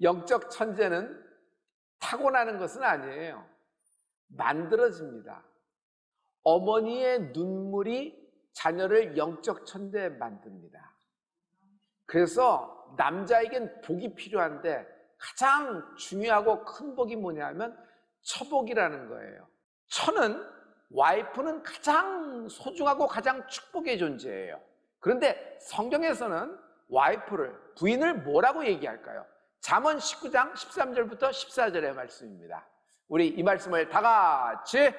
영적 천재는 타고나는 것은 아니에요. 만들어집니다. 어머니의 눈물이 자녀를 영적 천재에 만듭니다. 그래서 남자에겐 복이 필요한데 가장 중요하고 큰 복이 뭐냐면 처복이라는 거예요. 처는 와이프는 가장 소중하고 가장 축복의 존재예요. 그런데 성경에서는 와이프를, 부인을 뭐라고 얘기할까요? 잠언 19장 13절부터 14절의 말씀입니다. 우리 이 말씀을 다 같이.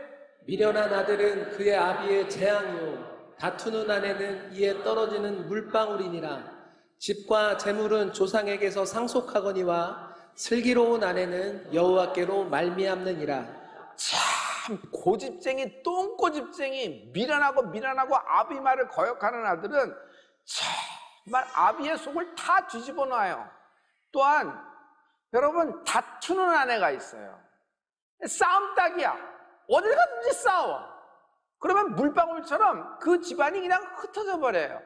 미련한 아들은 그의 아비의 재앙이요 다투는 아내는 이에 떨어지는 물방울이니라. 집과 재물은 조상에게서 상속하거니와 슬기로운 아내는 여호와께로 말미암느니라. 참 고집쟁이, 똥고집쟁이, 미련하고 아비 말을 거역하는 아들은 정말 아비의 속을 다 뒤집어 놔요. 또한 여러분, 다투는 아내가 있어요. 싸움닭이야. 어딜 가든지 싸워. 그러면 물방울처럼 그 집안이 그냥 흩어져 버려요.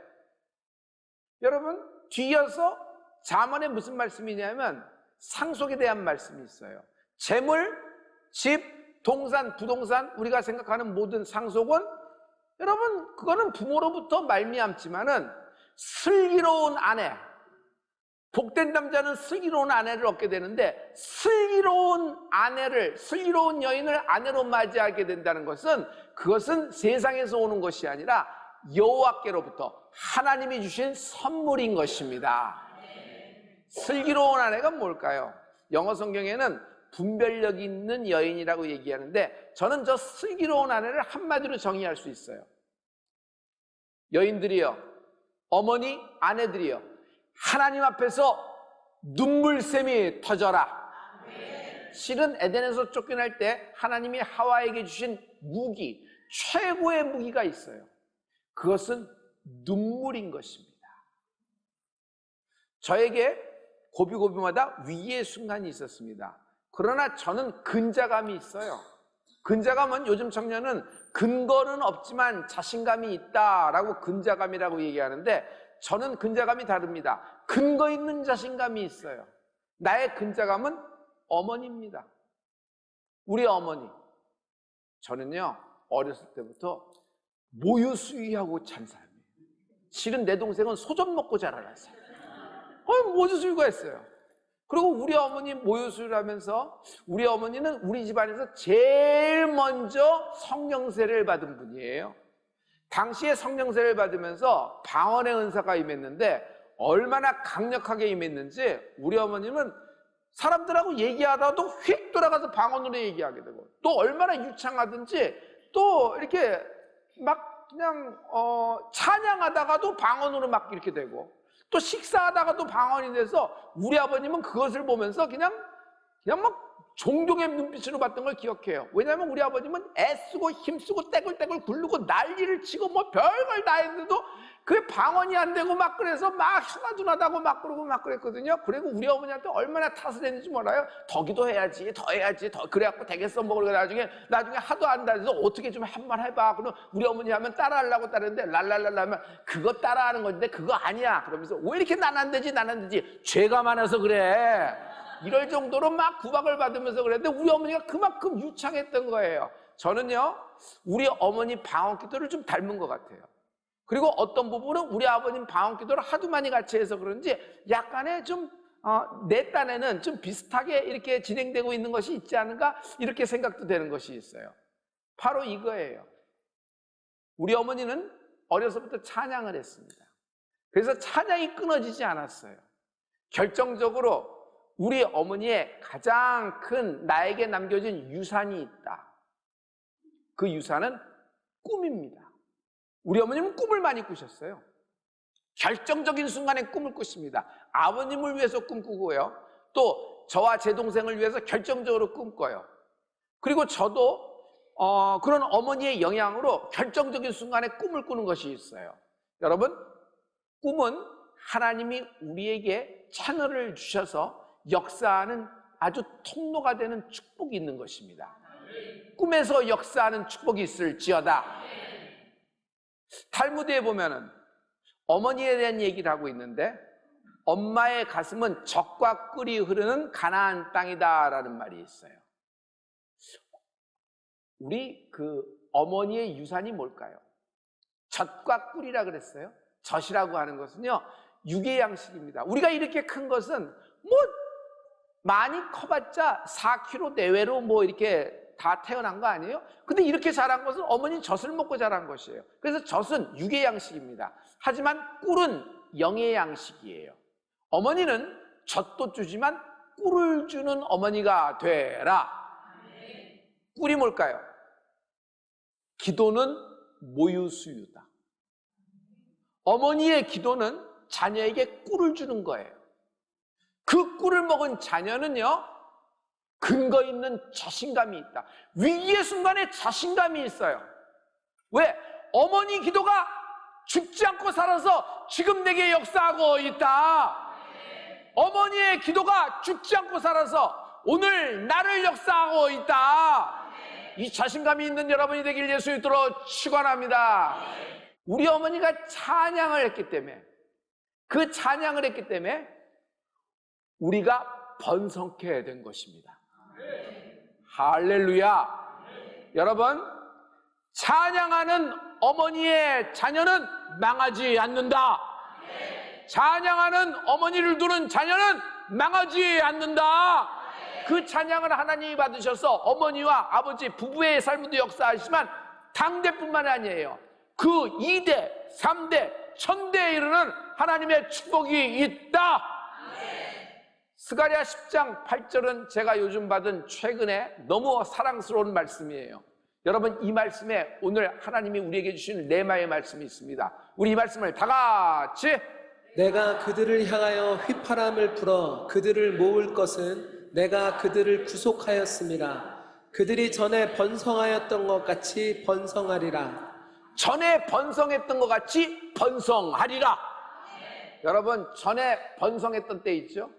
여러분, 뒤이어서 잠언에 무슨 말씀이냐면 상속에 대한 말씀이 있어요. 재물, 집, 동산, 부동산, 우리가 생각하는 모든 상속은 여러분, 그거는 부모로부터 말미암지만은 슬기로운 아내, 복된 남자는 슬기로운 아내를 얻게 되는데, 슬기로운 아내를, 슬기로운 여인을 아내로 맞이하게 된다는 것은, 그것은 세상에서 오는 것이 아니라 여호와께로부터 하나님이 주신 선물인 것입니다. 슬기로운 아내가 뭘까요? 영어 성경에는 분별력 있는 여인이라고 얘기하는데, 저는 저 슬기로운 아내를 한마디로 정의할 수 있어요. 여인들이여, 어머니, 아내들이여, 하나님 앞에서 눈물샘이 터져라. 실은 에덴에서 쫓겨날 때 하나님이 하와에게 주신 무기, 최고의 무기가 있어요. 그것은 눈물인 것입니다. 저에게 고비고비마다 위기의 순간이 있었습니다. 그러나 저는 근자감이 있어요. 근자감은 요즘 청년은 근거는 없지만 자신감이 있다라고 근자감이라고 얘기하는데, 저는 근자감이 다릅니다. 근거 있는 자신감이 있어요. 나의 근자감은 어머니입니다. 우리 어머니. 저는요, 어렸을 때부터 모유수유하고 잔 사람이에요. 실은 내 동생은 소젖 먹고 자라났어요. 모유수유가 했어요. 그리고 우리 어머니 모유수유를 하면서 우리 어머니는 우리 집안에서 제일 먼저 성령세를 받은 분이에요. 당시에 성령세를 받으면서 방언의 은사가 임했는데 얼마나 강력하게 임했는지, 우리 어머님은 사람들하고 얘기하다가도 휙 돌아가서 방언으로 얘기하게 되고, 또 얼마나 유창하든지 또 이렇게 막 그냥 찬양하다가도 방언으로 막 이렇게 되고, 또 식사하다가도 방언이 돼서 우리 아버님은 그것을 보면서 그냥 막 존경의 눈빛으로 봤던 걸 기억해요. 왜냐하면 우리 아버님은 애쓰고 힘쓰고 떼굴떼굴 굴르고 난리를 치고 뭐 별걸 다 했는데도 그게 방언이 안 되고 막 그래서 막 혀가 둔하다고 막 그러고 막 그랬거든요. 그리고 우리 어머니한테 얼마나 탓을 했는지 몰라요. 더 기도해야지, 더 해야지, 더 그래갖고 되겠어 뭐. 그러고 나중에 하도 안 돼서 어떻게 좀 한 말 해봐. 그럼 우리 어머니 하면 따라하려고 따르는데 랄랄랄라 하면 그거 따라하는 건데 그거 아니야. 그러면서 왜 이렇게 난 안 되지? 죄가 많아서 그래. 이럴 정도로 막 구박을 받으면서 그랬는데 우리 어머니가 그만큼 유창했던 거예요. 저는요, 우리 어머니 방언기도를 좀 닮은 것 같아요. 그리고 어떤 부분은 우리 아버님 방언기도를 하도 많이 같이 해서 그런지 약간의 좀 내 딴에는 좀 비슷하게 이렇게 진행되고 있는 것이 있지 않은가, 이렇게 생각도 되는 것이 있어요. 바로 이거예요. 우리 어머니는 어려서부터 찬양을 했습니다. 그래서 찬양이 끊어지지 않았어요. 결정적으로 우리 어머니의 가장 큰 나에게 남겨진 유산이 있다. 그 유산은 꿈입니다. 우리 어머님은 꿈을 많이 꾸셨어요. 결정적인 순간에 꿈을 꾸십니다. 아버님을 위해서 꿈꾸고요, 또 저와 제 동생을 위해서 결정적으로 꿈꿔요. 그리고 저도 그런 어머니의 영향으로 결정적인 순간에 꿈을 꾸는 것이 있어요. 여러분, 꿈은 하나님이 우리에게 채널을 주셔서 역사하는 아주 통로가 되는 축복이 있는 것입니다. 꿈에서 역사하는 축복이 있을지어다. 탈무드에 보면은 어머니에 대한 얘기를 하고 있는데, 엄마의 가슴은 젖과 꿀이 흐르는 가나안 땅이다라는 말이 있어요. 우리 어머니의 유산이 뭘까요? 젖과 꿀이라 그랬어요. 젖이라고 하는 것은요, 육의 양식입니다. 우리가 이렇게 큰 것은 많이 커봤자 4kg 내외로 이렇게 다 태어난 거 아니에요? 근데 이렇게 자란 것은 어머니 젖을 먹고 자란 것이에요. 그래서 젖은 육의 양식입니다. 하지만 꿀은 영의 양식이에요. 어머니는 젖도 주지만 꿀을 주는 어머니가 되라. 꿀이 뭘까요? 기도는 모유수유다. 어머니의 기도는 자녀에게 꿀을 주는 거예요. 그 꿀을 먹은 자녀는요, 근거 있는 자신감이 있다. 위기의 순간에 자신감이 있어요. 왜? 어머니 기도가 죽지 않고 살아서 지금 내게 역사하고 있다. 어머니의 기도가 죽지 않고 살아서 오늘 나를 역사하고 있다. 이 자신감이 있는 여러분이 되길 예수 이름으로 축원합니다. 우리 어머니가 찬양을 했기 때문에, 그 찬양을 했기 때문에 우리가 번성케 된 것입니다. 할렐루야. 여러분, 찬양하는 어머니의 자녀는 망하지 않는다. 찬양하는 어머니를 두는 자녀는 망하지 않는다. 그 찬양을 하나님이 받으셔서 어머니와 아버지 부부의 삶도 역사하시지만 당대뿐만 아니에요. 그 2대, 3대, 1000대에 이르는 하나님의 축복이 있다. 스가랴 10장 8절은 제가 요즘 받은 최근에 너무 사랑스러운 말씀이에요. 여러분, 이 말씀에 오늘 하나님이 우리에게 주신 레마의 말씀이 있습니다. 우리 이 말씀을 다 같이. 내가 그들을 향하여 휘파람을 불어 그들을 모을 것은 내가 그들을 구속하였습니다. 그들이 전에 번성하였던 것 같이 번성하리라. 전에 번성했던 것 같이 번성하리라. 여러분, 전에 번성했던 때 있죠?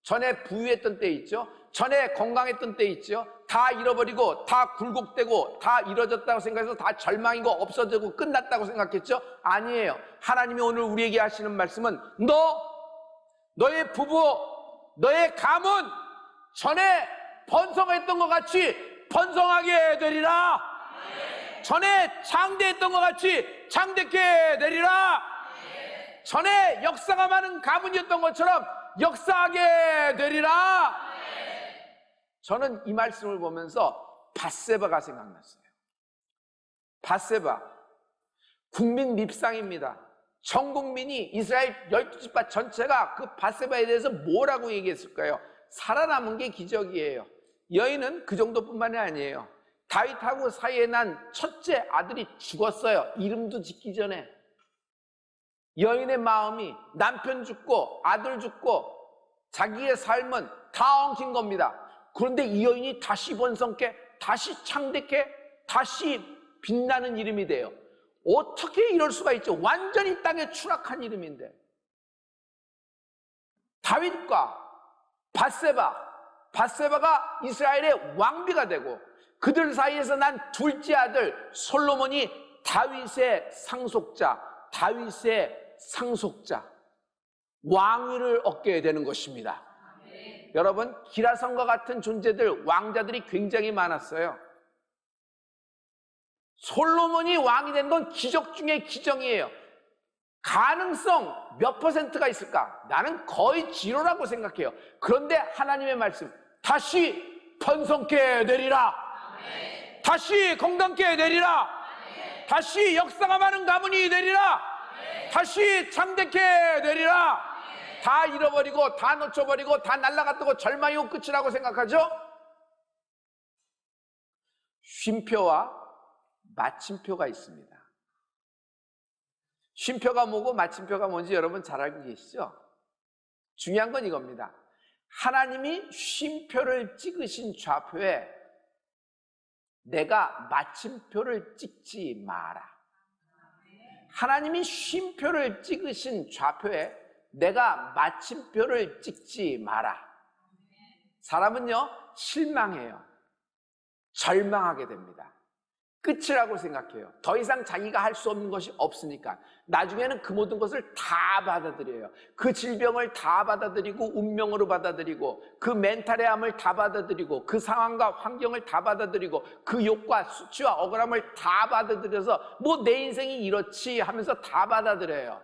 전에 부유했던 때 있죠? 전에 건강했던 때 있죠? 다 잃어버리고 다 굴곡되고 다 이뤄졌다고 생각해서 다 절망이고 없어지고 끝났다고 생각했죠? 아니에요. 하나님이 오늘 우리에게 하시는 말씀은 너의 부부, 너의 가문 전에 번성했던 것 같이 번성하게 되리라. 전에 장대했던 것 같이 장대케 되리라. 전에 역사가 많은 가문이었던 것처럼 역사하게 되리라. 저는 이 말씀을 보면서 밧세바가 생각났어요. 밧세바, 국민 밉상입니다. 전 국민이 이스라엘 12지파 전체가 그 밧세바에 대해서 뭐라고 얘기했을까요? 살아남은 게 기적이에요. 여인은 그 정도뿐만이 아니에요. 다윗하고 사이에 난 첫째 아들이 죽었어요. 이름도 짓기 전에. 여인의 마음이 남편 죽고 아들 죽고 자기의 삶은 다 엉킨 겁니다. 그런데 이 여인이 다시 번성케, 다시 창대케, 다시 빛나는 이름이 돼요. 어떻게 이럴 수가 있죠? 완전히 땅에 추락한 이름인데. 다윗과 밧세바가 이스라엘의 왕비가 되고 그들 사이에서 난 둘째 아들 솔로몬이 다윗의 상속자, 왕위를 얻게 되는 것입니다. 여러분, 기라성과 같은 존재들, 왕자들이 굉장히 많았어요. 솔로몬이 왕이 된 건 기적 중에 기적이에요. 가능성 몇 %가 있을까? 나는 거의 지로라고 생각해요. 그런데 하나님의 말씀, 다시 번성케 되리라. 다시 건강케 되리라. 다시 역사가 많은 가문이 되리라. 다시 창대케 되리라. 다 잃어버리고 다 놓쳐버리고 다 날아갔다고 절망이고 끝이라고 생각하죠? 쉼표와 마침표가 있습니다. 쉼표가 뭐고 마침표가 뭔지 여러분 잘 알고 계시죠? 중요한 건 이겁니다. 하나님이 쉼표를 찍으신 좌표에 내가 마침표를 찍지 마라. 하나님이 쉼표를 찍으신 좌표에 내가 마침표를 찍지 마라. 사람은요, 실망해요. 절망하게 됩니다. 끝이라고 생각해요. 더 이상 자기가 할 수 없는 것이 없으니까. 나중에는 그 모든 것을 다 받아들여요. 그 질병을 다 받아들이고 운명으로 받아들이고 그 멘탈의 암을 다 받아들이고 그 상황과 환경을 다 받아들이고 그 욕과 수치와 억울함을 다 받아들여서 뭐 내 인생이 이렇지 하면서 다 받아들여요.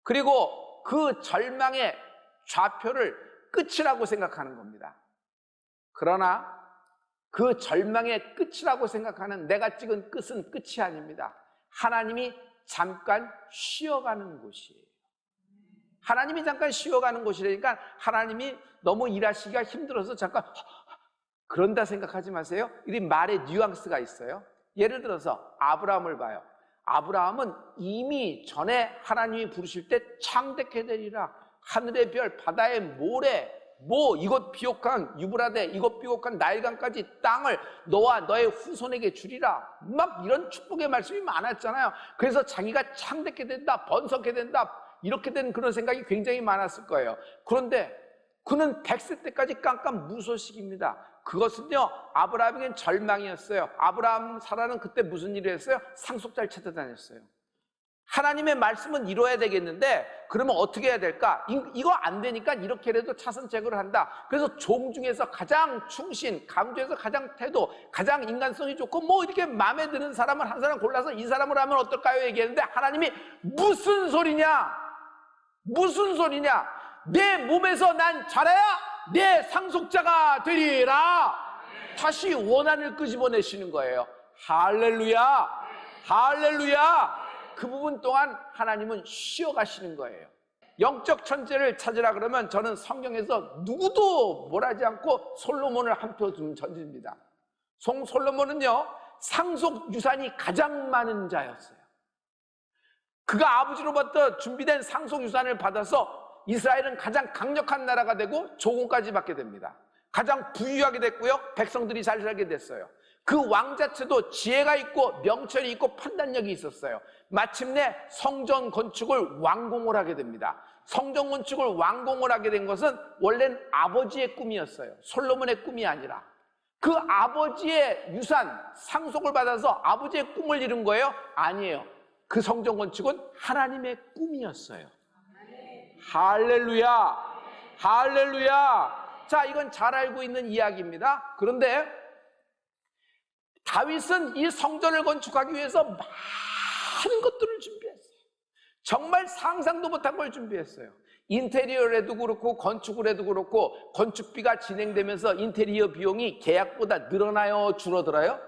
그리고 그 절망의 좌표를 끝이라고 생각하는 겁니다. 그러나 그 절망의 끝이라고 생각하는 내가 찍은 끝은 끝이 아닙니다. 하나님이 잠깐 쉬어가는 곳이에요. 하나님이 잠깐 쉬어가는 곳이라니까 하나님이 너무 일하시기가 힘들어서 잠깐 그런다 생각하지 마세요. 이 말에 뉘앙스가 있어요. 예를 들어서 아브라함을 봐요. 아브라함은 이미 전에 하나님이 부르실 때 창대케 되리라. 하늘의 별, 바다의 모래, 이곳 비옥한 유브라데, 이곳 비옥한 나일강까지 땅을 너와 너의 후손에게 주리라. 막 이런 축복의 말씀이 많았잖아요. 그래서 자기가 창대케 된다, 번성케 된다, 이렇게 된 그런 생각이 굉장히 많았을 거예요. 그런데 그는 100세 때까지 깜깜무소식입니다. 그것은요, 아브라함에겐 절망이었어요. 아브라함 사라는 그때 무슨 일을 했어요? 상속자를 찾아다녔어요. 하나님의 말씀은 이뤄야 되겠는데 그러면 어떻게 해야 될까? 이거 안 되니까 이렇게라도 차선책을 한다. 그래서 종 중에서 가장 충신, 강조해서 가장 태도, 가장 인간성이 좋고 이렇게 마음에 드는 사람을 한 사람 골라서 이 사람을 하면 어떨까요? 얘기했는데 하나님이 무슨 소리냐? 무슨 소리냐? 내 몸에서 난 자라야 내 상속자가 되리라. 다시 원한을 끄집어내시는 거예요. 할렐루야, 할렐루야. 그 부분 동안 하나님은 쉬어가시는 거예요. 영적 천재를 찾으라 그러면 저는 성경에서 누구도 뭘하지 않고 솔로몬을 한 표 던집니다. 솔로몬은요, 상속 유산이 가장 많은 자였어요. 그가 아버지로부터 준비된 상속 유산을 받아서 이스라엘은 가장 강력한 나라가 되고 조공까지 받게 됩니다. 가장 부유하게 됐고요, 백성들이 잘 살게 됐어요. 그 왕 자체도 지혜가 있고 명철이 있고 판단력이 있었어요. 마침내 성전 건축을 완공을 하게 됩니다. 성전 건축을 완공을 하게 된 것은 원래는 아버지의 꿈이었어요. 솔로몬의 꿈이 아니라 그 아버지의 유산, 상속을 받아서 아버지의 꿈을 이룬 거예요? 아니에요. 그 성전 건축은 하나님의 꿈이었어요. 할렐루야, 할렐루야. 자, 이건 잘 알고 있는 이야기입니다. 그런데 다윗은 이 성전을 건축하기 위해서 많은 것들을 준비했어요. 정말 상상도 못한 걸 준비했어요. 인테리어를 해도 그렇고 건축을 해도 그렇고 건축비가 진행되면서 인테리어 비용이 계약보다 늘어나요, 줄어들어요?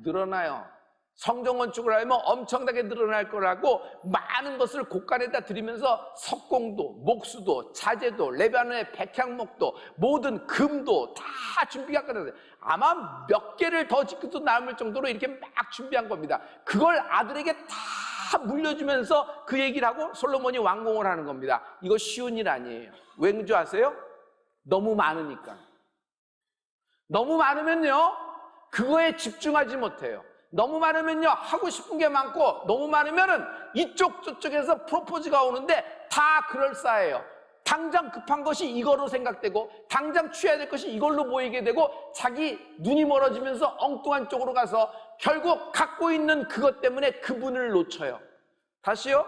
늘어나요. 성전 건축을 하면 엄청나게 늘어날 거라고 많은 것을 곳간에다 들이면서 석공도, 목수도, 자재도, 레바논의 백향목도, 모든 금도 다 준비가 끝났어요. 아마 몇 개를 더 짓고도 남을 정도로 이렇게 막 준비한 겁니다. 그걸 아들에게 다 물려주면서 그 얘기를 하고 솔로몬이 완공을 하는 겁니다. 이거 쉬운 일 아니에요. 왠 줄 아세요? 너무 많으니까. 너무 많으면요, 그거에 집중하지 못해요. 너무 많으면요, 하고 싶은 게 많고, 너무 많으면은 이쪽 저쪽에서 프로포즈가 오는데 다 그럴싸해요. 당장 급한 것이 이거로 생각되고 당장 취해야 될 것이 이걸로 보이게 되고 자기 눈이 멀어지면서 엉뚱한 쪽으로 가서 결국 갖고 있는 그것 때문에 그분을 놓쳐요. 다시요,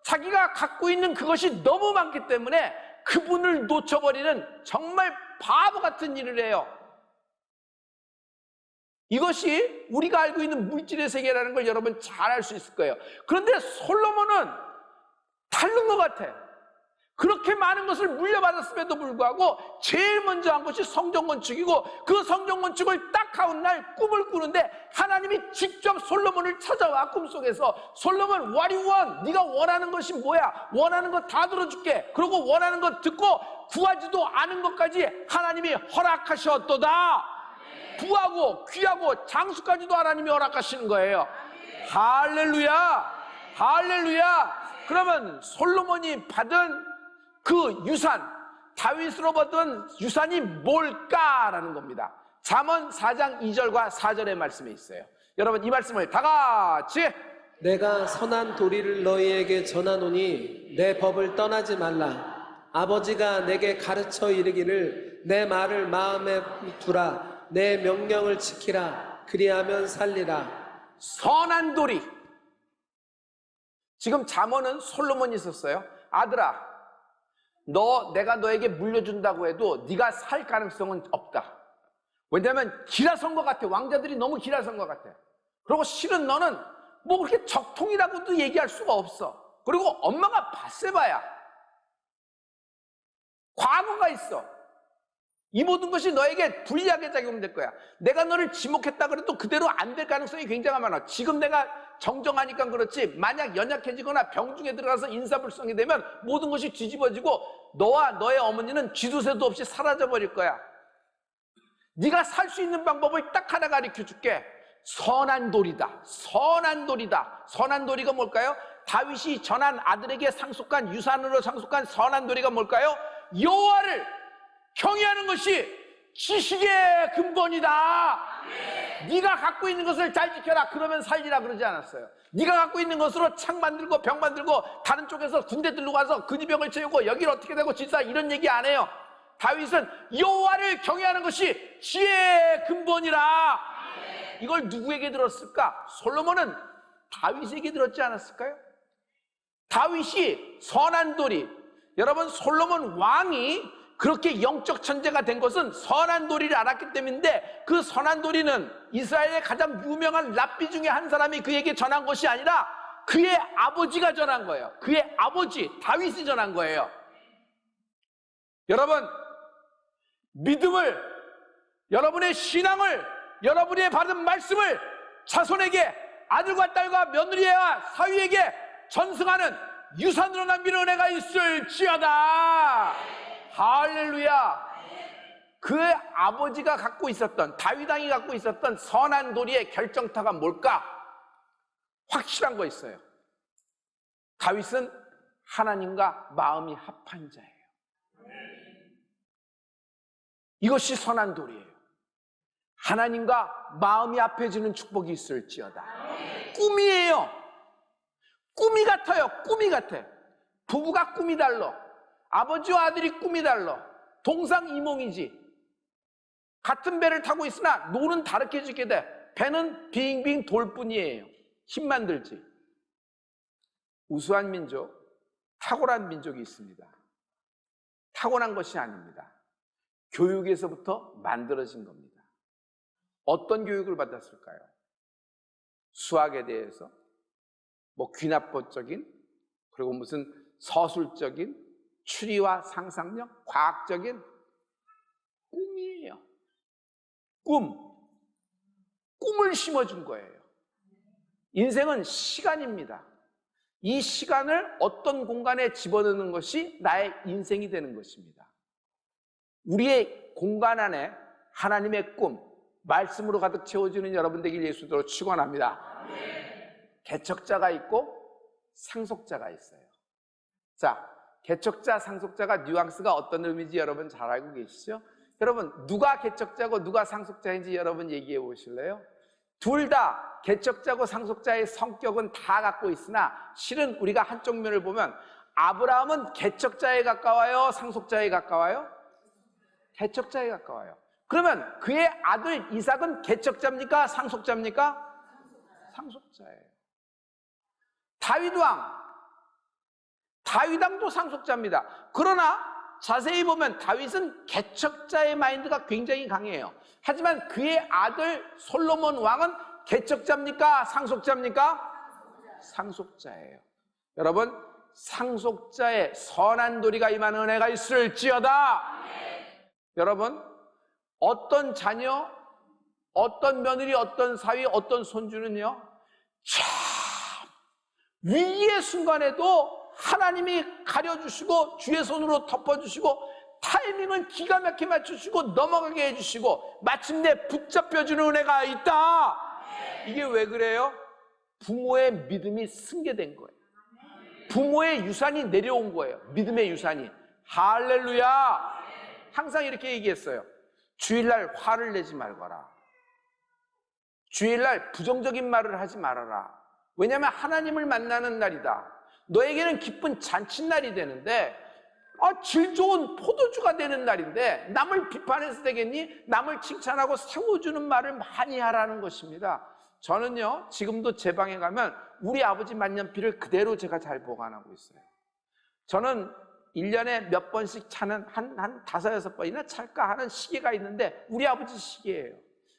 자기가 갖고 있는 그것이 너무 많기 때문에 그분을 놓쳐버리는 정말 바보 같은 일을 해요. 이것이 우리가 알고 있는 물질의 세계라는 걸 여러분 잘 알 수 있을 거예요. 그런데 솔로몬은 다른 것 같아. 그렇게 많은 것을 물려받았음에도 불구하고 제일 먼저 한 것이 성전 건축이고, 그 성전 건축을 딱 하는 날 꿈을 꾸는데 하나님이 직접 솔로몬을 찾아와 꿈속에서, 솔로몬, what do you want? 네가 원하는 것이 뭐야? 원하는 거 다 들어줄게. 그리고 원하는 것 듣고 구하지도 않은 것까지 하나님이 허락하셨도다. 부하고 귀하고 장수까지도 하나님이 허락하시는 거예요. 할렐루야, 할렐루야. 그러면 솔로몬이 받은 그 유산, 다윗으로 받은 유산이 뭘까라는 겁니다. 잠언 4장 2절과 4절의 말씀에 있어요. 여러분, 이 말씀을 다 같이. 내가 선한 도리를 너희에게 전하노니 내 법을 떠나지 말라. 아버지가 내게 가르쳐 이르기를 내 말을 마음에 두라. 내 명령을 지키라. 그리하면 살리라. 선한 돌이. 지금 잠언은 솔로몬이 있었어요. 아들아, 내가 너에게 물려준다고 해도 네가 살 가능성은 없다. 왜냐하면 기라선 것 같아. 왕자들이 너무 기라선 것 같아. 그리고 실은 너는 뭐 그렇게 적통이라고도 얘기할 수가 없어. 그리고 엄마가 밧세바야. 과거가 있어. 이 모든 것이 너에게 불리하게 작용될 거야. 내가 너를 지목했다 그래도 그대로 안 될 가능성이 굉장히 많아. 지금 내가 정정하니까 그렇지, 만약 연약해지거나 병중에 들어가서 인사불성이 되면 모든 것이 뒤집어지고 너와 너의 어머니는 쥐두새도 없이 사라져버릴 거야. 네가 살 수 있는 방법을 딱 하나 가르쳐 줄게. 선한 돌이다. 선한 돌이다. 선한 돌이가 뭘까요? 다윗이 전한 아들에게 상속한, 유산으로 상속한 선한 돌이가 뭘까요? 여호와를 경외하는 것이 지식의 근본이다. 네가 갖고 있는 것을 잘 지켜라. 그러면 살리라 그러지 않았어요. 네가 갖고 있는 것으로 창 만들고 병 만들고 다른 쪽에서 군대 들고 가서 근위병을 채우고 여기를 어떻게 되고 질사, 이런 얘기 안 해요. 다윗은 여호와를 경외하는 것이 지혜의 근본이라. 이걸 누구에게 들었을까? 솔로몬은 다윗에게 들었지 않았을까요? 다윗이 선한 돌이. 여러분, 솔로몬 왕이 그렇게 영적 천재가 된 것은 선한 도리를 알았기 때문인데, 그 선한 도리는 이스라엘의 가장 유명한 랍비 중에 한 사람이 그에게 전한 것이 아니라 그의 아버지가 전한 거예요. 그의 아버지 다윗이 전한 거예요. 여러분, 믿음을, 여러분의 신앙을, 여러분의 받은 말씀을 자손에게, 아들과 딸과 며느리와 사위에게 전승하는 유산으로 남기는 은혜가 있을지어다. 할렐루야. 그의 아버지가 갖고 있었던, 다윗 왕이 갖고 있었던 선한 도리의 결정타가 뭘까? 확실한 거 있어요. 다윗은 하나님과 마음이 합한 자예요. 이것이 선한 도리예요. 하나님과 마음이 합해지는 축복이 있을지어다. 꿈이에요. 꿈이 같아요. 꿈이 같아. 부부가 꿈이 달라. 아버지와 아들이 꿈이 달라. 동상이몽이지. 같은 배를 타고 있으나 노는 다르게 지게 돼. 배는 빙빙 돌 뿐이에요. 힘만 들지. 우수한 민족, 탁월한 민족이 있습니다. 타고난 것이 아닙니다. 교육에서부터 만들어진 겁니다. 어떤 교육을 받았을까요? 수학에 대해서, 뭐 귀납법적인, 그리고 무슨 서술적인 추리와 상상력, 과학적인 꿈이에요. 꿈을 심어준 거예요. 인생은 시간입니다. 이 시간을 어떤 공간에 집어넣는 것이 나의 인생이 되는 것입니다. 우리의 공간 안에 하나님의 꿈, 말씀으로 가득 채워주는 여러분 되길 예수로 축원합니다. 개척자가 있고 상속자가 있어요. 자, 개척자, 상속자가 뉘앙스가 어떤 의미인지 여러분 잘 알고 계시죠? 여러분, 누가 개척자고 누가 상속자인지 여러분 얘기해 보실래요? 둘 다 개척자고 상속자의 성격은 다 갖고 있으나 실은 우리가 한쪽 면을 보면 아브라함은 개척자에 가까워요? 상속자에 가까워요? 개척자에 가까워요. 그러면 그의 아들 이삭은 개척자입니까? 상속자입니까? 상속자예요. 다윗 왕도 상속자입니다. 그러나 자세히 보면 다윗은 개척자의 마인드가 굉장히 강해요. 하지만 그의 아들 솔로몬 왕은 개척자입니까? 상속자입니까? 상속자예요. 여러분, 상속자의 선한 도리가 임하는 은혜가 있을지어다. 여러분, 어떤 자녀, 어떤 며느리, 어떤 사위, 어떤 손주는요, 참 위기의 순간에도 하나님이 가려주시고 주의 손으로 덮어주시고 타이밍을 기가 막히게 맞추시고 넘어가게 해주시고 마침내 붙잡혀주는 은혜가 있다. 이게 왜 그래요? 부모의 믿음이 승계된 거예요. 부모의 유산이 내려온 거예요. 믿음의 유산이. 할렐루야. 항상 이렇게 얘기했어요. 주일날 화를 내지 말거라. 주일날 부정적인 말을 하지 말아라. 왜냐하면 하나님을 만나는 날이다. 너에게는 기쁜 잔칫날이 되는데 질 좋은 포도주가 되는 날인데 남을 비판해서 되겠니? 남을 칭찬하고 세워주는 말을 많이 하라는 것입니다. 저는요, 지금도 제 방에 가면 우리 아버지 만년필을 그대로 제가 잘 보관하고 있어요. 저는 1년에 몇 번씩 차는 한 5-6번이나 찰까 하는 시계가 있는데 우리 아버지 시계예요.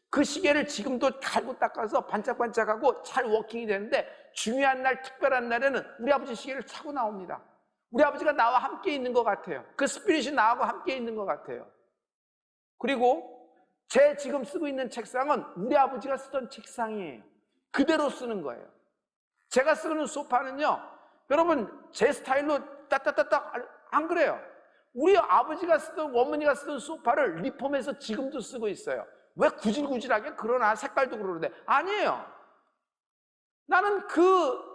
그 시계를 지금도 갈고 닦아서 반짝반짝하고 잘 워킹이 되는데 중요한 날, 특별한 날에는 우리 아버지 시계를 차고 나옵니다. 우리 아버지가 나와 함께 있는 것 같아요. 그 스피릿이 나하고 함께 있는 것 같아요. 그리고 제 지금 쓰고 있는 책상은 우리 아버지가 쓰던 책상이에요. 그대로 쓰는 거예요. 제가 쓰는 소파는요, 여러분 제 스타일로 따따따따 안 그래요. 우리 아버지가 쓰던, 어머니가 쓰던 소파를 리폼해서 지금도 쓰고 있어요. 왜 구질구질하게? 그러나 색깔도 그러는데 아니에요. 나는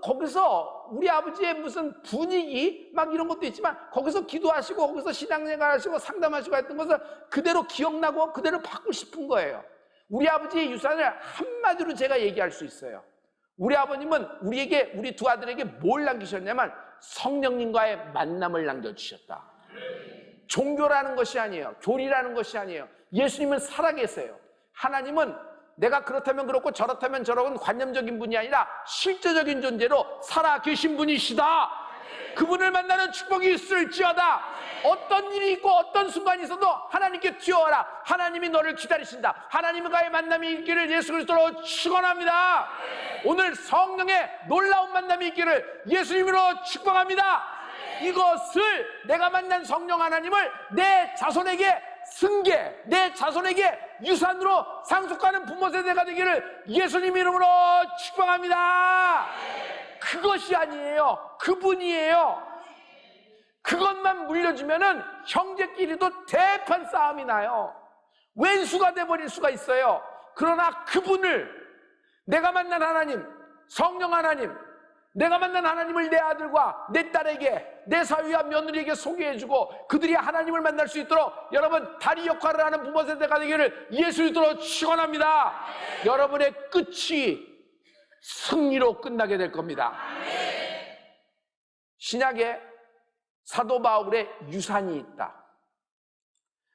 거기서 우리 아버지의 무슨 분위기 막 이런 것도 있지만 거기서 기도하시고 거기서 신앙생활 하시고 상담하시고 했던 것을 그대로 기억나고 그대로 받고 싶은 거예요. 우리 아버지의 유산을 한마디로 제가 얘기할 수 있어요. 우리 아버님은 우리 두 아들에게 뭘 남기셨냐면 성령님과의 만남을 남겨주셨다. 종교라는 것이 아니에요. 교리라는 것이 아니에요. 예수님은 살아계세요. 하나님은 내가 그렇다면 그렇고 저렇다면 저렇은 관념적인 분이 아니라 실제적인 존재로 살아계신 분이시다. 그분을 만나는 축복이 있을지어다. 어떤 일이 있고 어떤 순간이 있어도 하나님께 튀어와라. 하나님이 너를 기다리신다. 하나님과의 만남이 있기를 예수 그리스도로 축원합니다. 오늘 성령의 놀라운 만남이 있기를 예수님으로 축복합니다. 이것을 내가 만난 성령 하나님을 내 자손에게 승계, 내 자손에게 유산으로 상속하는 부모 세대가 되기를 예수님 이름으로 축복합니다. 그것이 아니에요. 그분이에요. 그것만 물려주면은 형제끼리도 대판 싸움이 나요. 왼수가 돼버릴 수가 있어요. 그러나 그분을, 내가 만난 하나님, 성령 하나님, 내가 만난 하나님을 내 아들과 내 딸에게, 내 사위와 며느리에게 소개해주고 그들이 하나님을 만날 수 있도록 여러분 다리 역할을 하는 부모 세대가 되기를 예수 이름으로 축원합니다. 여러분의 끝이 승리로 끝나게 될 겁니다. 신약에 사도 바울의 유산이 있다.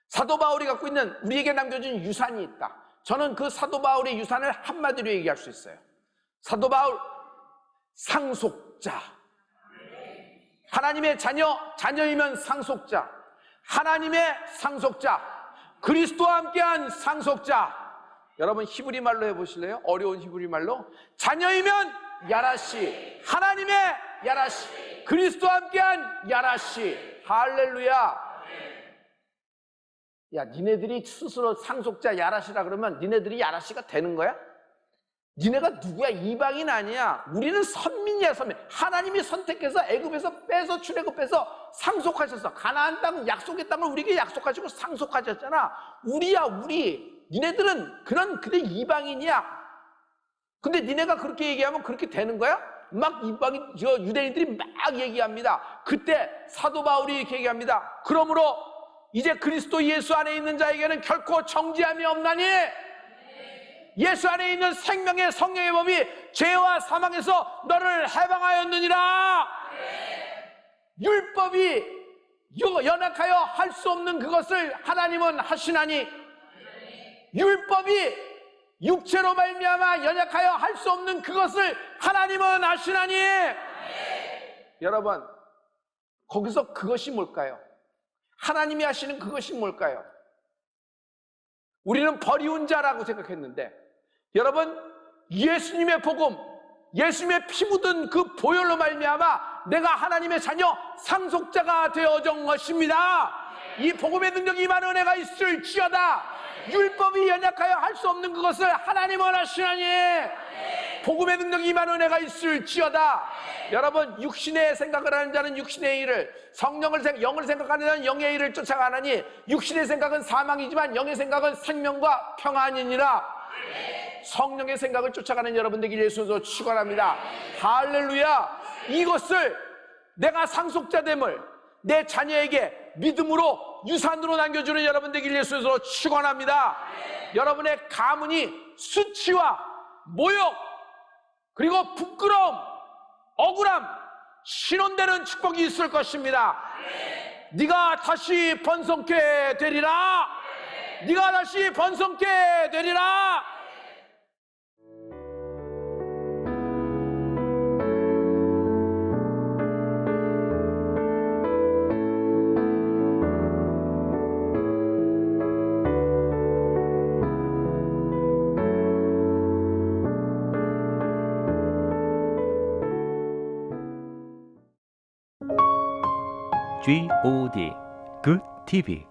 사도 바울이 갖고 있는, 우리에게 남겨준 유산이 있다. 저는 그 사도 바울의 유산을 한마디로 얘기할 수 있어요. 사도 바울, 상속자. 하나님의 자녀이면 상속자. 하나님의 상속자. 그리스도와 함께한 상속자. 여러분 히브리 말로 해보실래요? 어려운 히브리 말로. 자녀이면 야라시, 하나님의 야라시, 그리스도와 함께한 야라시. 할렐루야. 야, 니네들이 스스로 상속자 야라시라 그러면 니네들이 야라시가 되는 거야? 니네가 누구야? 이방인 아니야. 우리는 선민이야, 선민. 하나님이 선택해서 애굽에서 빼서 출애굽해서 상속하셨어. 가나안 땅, 약속의 땅을 우리에게 약속하시고 상속하셨잖아. 우리야, 우리. 니네들은 그대 이방인이야. 근데 니네가 그렇게 얘기하면 그렇게 되는 거야? 막 이방인, 유대인들이 막 얘기합니다. 그때 사도 바울이 이렇게 얘기합니다. 그러므로 이제 그리스도 예수 안에 있는 자에게는 결코 정죄함이 없나니 예수 안에 있는 생명의 성령의 법이 죄와 사망에서 너를 해방하였느니라. 율법이 연약하여 할 수 없는 그것을 하나님은 하시나니, 율법이 육체로 말미암아 연약하여 할 수 없는 그것을 하나님은 하시나니. 여러분, 거기서 그것이 뭘까요? 하나님이 하시는 그것이 뭘까요? 우리는 버리운 자라고 생각했는데, 여러분, 예수님의 복음, 예수님의 피 묻은 그 보혈로 말미암아 내가 하나님의 자녀 상속자가 되어진 것입니다. 이 복음의 능력이 임하는 은혜가 있을지어다. 율법이 연약하여 할 수 없는 그것을 하나님은 하시나니 복음의 능력이 임하는 은혜가 있을지어다. 여러분, 육신의 생각을 하는 자는 육신의 일을, 영을 생각하는 자는 영의 일을 쫓아가나니 육신의 생각은 사망이지만 영의 생각은 생명과 평안이니라. 성령의 생각을 쫓아가는 여러분 되기를 예수로 축원합니다. 할렐루야. 이것을 내가 상속자됨을 내 자녀에게 믿음으로 유산으로 남겨주는 여러분 되기를 예수로 축원합니다. 여러분의 가문이 수치와 모욕 그리고 부끄러움, 억울함, 신혼되는 축복이 있을 것입니다. 네가 다시 번성케 되리라. 네가 다시 번성케 되리라. GOD Good TV